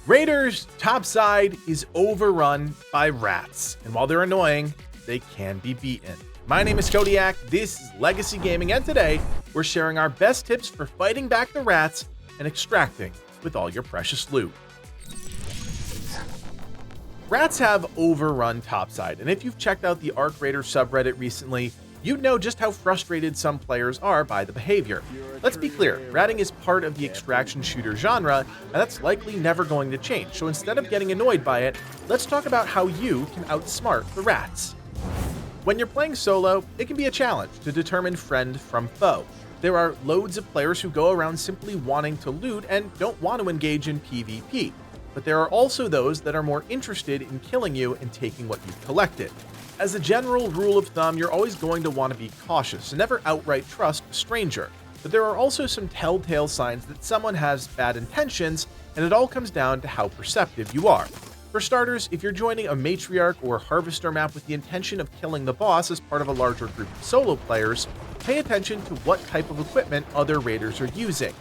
Raiders topside is overrun by rats, and while they're annoying, they can be beaten. My name is Kodiak, this is Legacy Gaming, and today we're sharing our best tips for fighting back the rats and extracting with all your precious loot. Rats have overrun topside, and if you've checked out the Arc Raider subreddit recently, you'd know just how frustrated some players are by the behavior. Let's be clear, ratting is part of the extraction shooter genre, and that's likely never going to change, so instead of getting annoyed by it, let's talk about how you can outsmart the rats. When you're playing solo, it can be a challenge to determine friend from foe. There are loads of players who go around simply wanting to loot and don't want to engage in PvP, but there are also those that are more interested in killing you and taking what you've collected. As a general rule of thumb, you're always going to want to be cautious and never outright trust a stranger, but there are also some telltale signs that someone has bad intentions, and it all comes down to how perceptive you are. For starters, if you're joining a matriarch or harvester map with the intention of killing the boss as part of a larger group of solo players, pay attention to what type of equipment other raiders are using.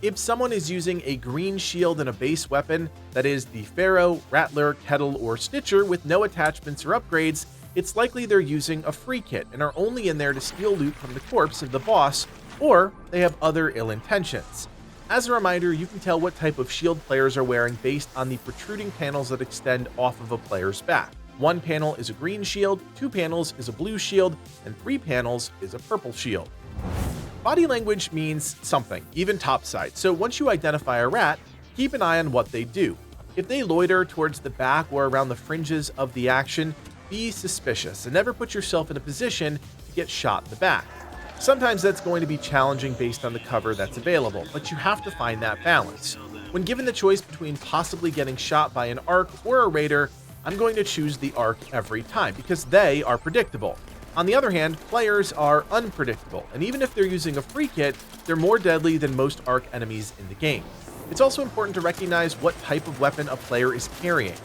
If someone is using a green shield and a base weapon, that is the Pharaoh, Rattler, Kettle, or Stitcher with no attachments or upgrades, it's likely they're using a free kit and are only in there to steal loot from the corpse of the boss, or they have other ill intentions. As a reminder, you can tell what type of shield players are wearing based on the protruding panels that extend off of a player's back. One panel is a green shield, 2 panels is a blue shield, and 3 panels is a purple shield. Body language means something, even topside, so once you identify a rat, keep an eye on what they do. If they loiter towards the back or around the fringes of the action, be suspicious and never put yourself in a position to get shot in the back. Sometimes that's going to be challenging based on the cover that's available, but you have to find that balance. When given the choice between possibly getting shot by an Arc or a Raider, I'm going to choose the Arc every time because they are predictable. On the other hand, players are unpredictable, and even if they're using a free kit, they're more deadly than most Arc enemies in the game. It's also important to recognize what type of weapon a player is carrying.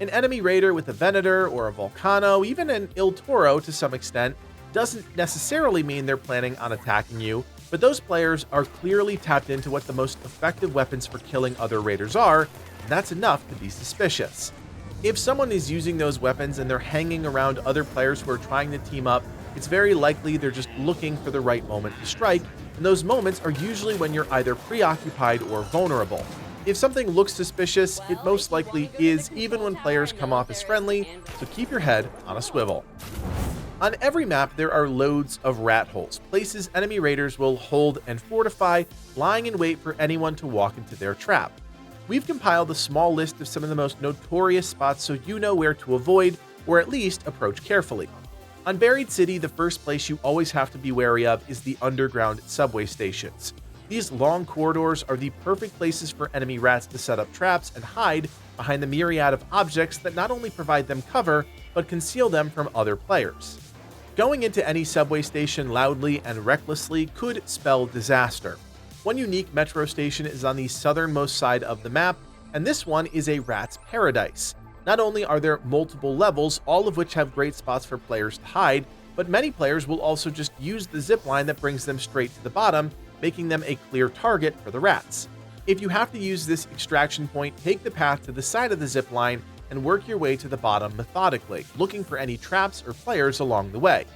An enemy raider with a Venator or a Volcano, even an Il Toro to some extent, doesn't necessarily mean they're planning on attacking you, but those players are clearly tapped into what the most effective weapons for killing other raiders are, and that's enough to be suspicious. If someone is using those weapons and they're hanging around other players who are trying to team up, it's very likely they're just looking for the right moment to strike, and those moments are usually when you're either preoccupied or vulnerable. If something looks suspicious, it most likely is, even when players come off as friendly, so keep your head on a swivel. On every map, there are loads of rat holes, places enemy raiders will hold and fortify, lying in wait for anyone to walk into their trap. We've compiled a small list of some of the most notorious spots so you know where to avoid, or at least approach carefully. On Buried City, the first place you always have to be wary of is the underground subway stations. These long corridors are the perfect places for enemy rats to set up traps and hide behind the myriad of objects that not only provide them cover, but conceal them from other players. Going into any subway station loudly and recklessly could spell disaster. One unique metro station is on the southernmost side of the map, and this one is a rat's paradise. Not only are there multiple levels, all of which have great spots for players to hide, but many players will also just use the zipline that brings them straight to the bottom, making them a clear target for the rats. If you have to use this extraction point, take the path to the side of the zipline and work your way to the bottom methodically, looking for any traps or players along the way.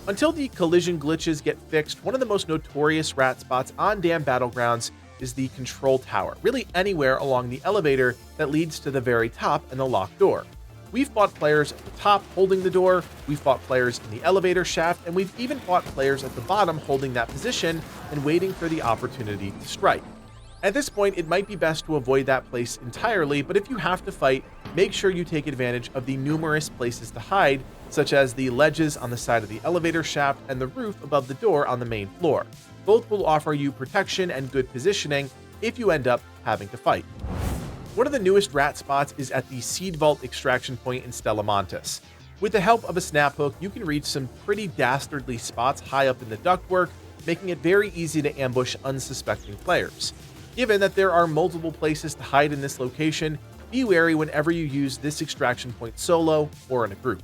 Until the collision glitches get fixed, one of the most notorious rat spots on damn Battlegrounds is the control tower, really anywhere along the elevator that leads to the very top and the locked door. We've fought players at the top holding the door, we've fought players in the elevator shaft, and we've even fought players at the bottom holding that position and waiting for the opportunity to strike. At this point, it might be best to avoid that place entirely, but if you have to fight, make sure you take advantage of the numerous places to hide, such as the ledges on the side of the elevator shaft and the roof above the door on the main floor. Both will offer you protection and good positioning if you end up having to fight. One of the newest rat spots is at the Seed Vault extraction point in Stella Montis. With the help of a snap hook, you can reach some pretty dastardly spots high up in the ductwork, making it very easy to ambush unsuspecting players. Given that there are multiple places to hide in this location, be wary whenever you use this extraction point solo or in a group.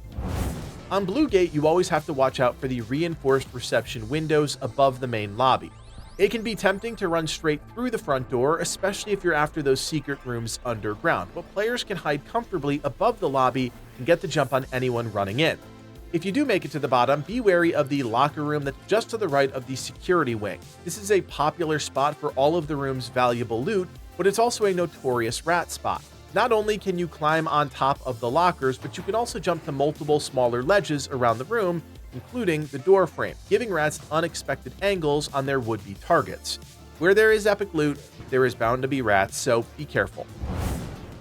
On Blue Gate, you always have to watch out for the reinforced reception windows above the main lobby. It can be tempting to run straight through the front door, especially if you're after those secret rooms underground, but players can hide comfortably above the lobby and get the jump on anyone running in. If you do make it to the bottom, be wary of the locker room that's just to the right of the security wing. This is a popular spot for all of the room's valuable loot, but it's also a notorious rat spot. Not only can you climb on top of the lockers, but you can also jump to multiple smaller ledges around the room, including the door frame, giving rats unexpected angles on their would-be targets. Where there is epic loot, there is bound to be rats, so be careful.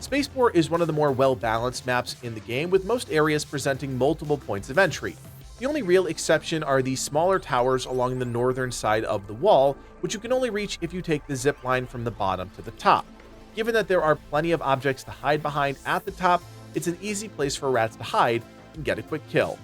Spaceport is one of the more well-balanced maps in the game, with most areas presenting multiple points of entry. The only real exception are the smaller towers along the northern side of the wall, which you can only reach if you take the zip line from the bottom to the top. Given that there are plenty of objects to hide behind at the top, it's an easy place for rats to hide and get a quick kill.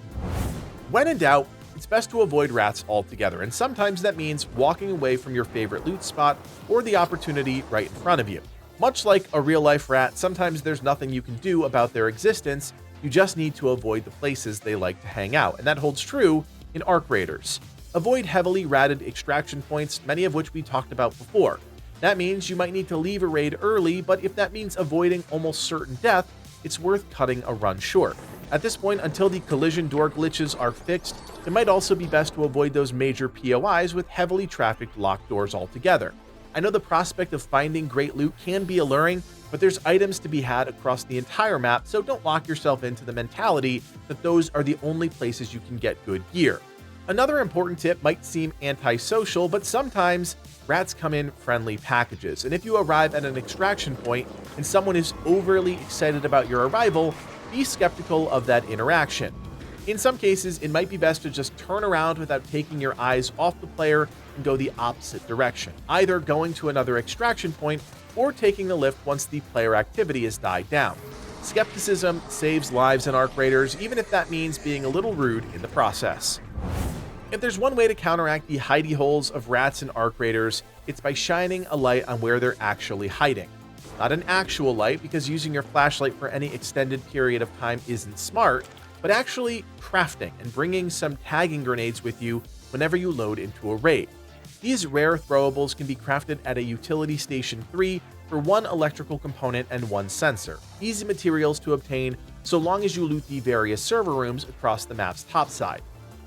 When in doubt, it's best to avoid rats altogether, and sometimes that means walking away from your favorite loot spot or the opportunity right in front of you. Much like a real-life rat, sometimes there's nothing you can do about their existence, you just need to avoid the places they like to hang out, and that holds true in Arc Raiders. Avoid heavily ratted extraction points, many of which we talked about before. That means you might need to leave a raid early, but if that means avoiding almost certain death, it's worth cutting a run short. At this point, until the collision door glitches are fixed, it might also be best to avoid those major POIs with heavily trafficked locked doors altogether. I know the prospect of finding great loot can be alluring, but there's items to be had across the entire map, so don't lock yourself into the mentality that those are the only places you can get good gear. Another important tip might seem antisocial, but sometimes rats come in friendly packages, and if you arrive at an extraction point and someone is overly excited about your arrival, be skeptical of that interaction. In some cases, it might be best to just turn around without taking your eyes off the player and go the opposite direction, either going to another extraction point or taking the lift once the player activity has died down. Skepticism saves lives in Arc Raiders, even if that means being a little rude in the process. If there's one way to counteract the hidey holes of rats in Arc Raiders, it's by shining a light on where they're actually hiding. Not an actual light, because using your flashlight for any extended period of time isn't smart, but actually crafting and bringing some tagging grenades with you whenever you load into a raid. These rare throwables can be crafted at a Utility Station 3 for one electrical component and one sensor. Easy materials to obtain so long as you loot the various server rooms across the map's topside.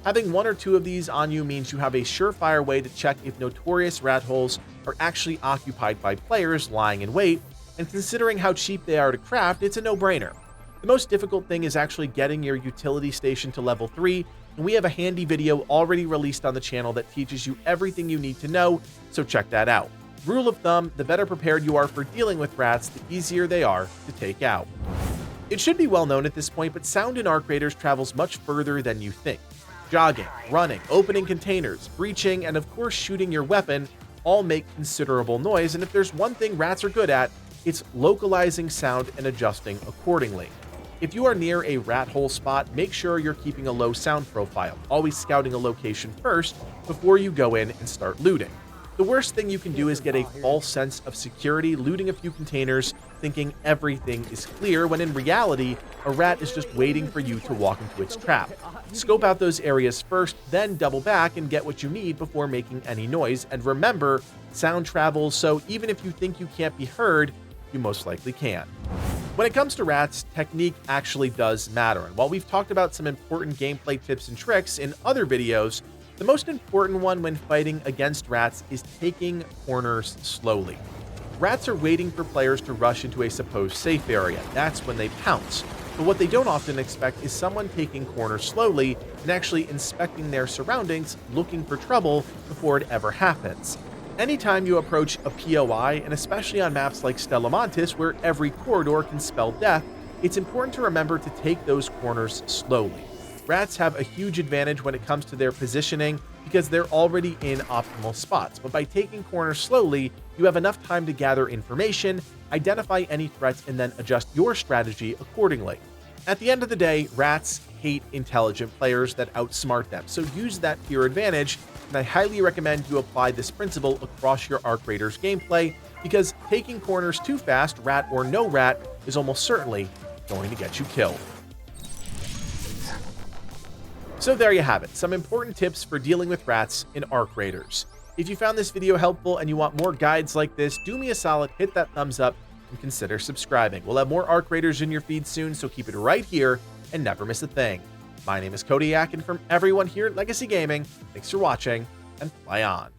Having one or two of these on you means you have a surefire way to check if notorious rat holes are actually occupied by players lying in wait, and considering how cheap they are to craft, it's a no-brainer. The most difficult thing is actually getting your utility station to level 3, and we have a handy video already released on the channel that teaches you everything you need to know, so check that out. Rule of thumb, the better prepared you are for dealing with rats, the easier they are to take out. It should be well known at this point, but sound in Arc Raiders travels much further than you think. Jogging, running, opening containers, breaching, and of course shooting your weapon all make considerable noise, and if there's one thing rats are good at, it's localizing sound and adjusting accordingly. If you are near a rat hole spot, make sure you're keeping a low sound profile, always scouting a location first before you go in and start looting. The worst thing you can do is get a false sense of security, looting a few containers, thinking everything is clear, when in reality, a rat is just waiting for you to walk into its trap. Scope out those areas first, then double back and get what you need before making any noise, and remember, sound travels, so even if you think you can't be heard, you most likely can. When it comes to rats, technique actually does matter, and while we've talked about some important gameplay tips and tricks in other videos, the most important one when fighting against rats is taking corners slowly. Rats are waiting for players to rush into a supposed safe area. That's when they pounce. But what they don't often expect is someone taking corners slowly and actually inspecting their surroundings, looking for trouble before it ever happens. Anytime you approach a POI, and especially on maps like Stella Montis, where every corridor can spell death, it's important to remember to take those corners slowly. Rats have a huge advantage when it comes to their positioning because they're already in optimal spots, but by taking corners slowly, you have enough time to gather information, identify any threats, and then adjust your strategy accordingly. At the end of the day, rats hate intelligent players that outsmart them, so use that to your advantage, and I highly recommend you apply this principle across your Arc Raiders gameplay, because taking corners too fast, rat or no rat, is almost certainly going to get you killed. So there you have it, some important tips for dealing with rats in Arc Raiders. If you found this video helpful and you want more guides like this, do me a solid, hit that thumbs up, and consider subscribing. We'll have more Arc Raiders in your feed soon, so keep it right here and never miss a thing. My name is Kodiak, and from everyone here at Legacy Gaming, thanks for watching, and play on.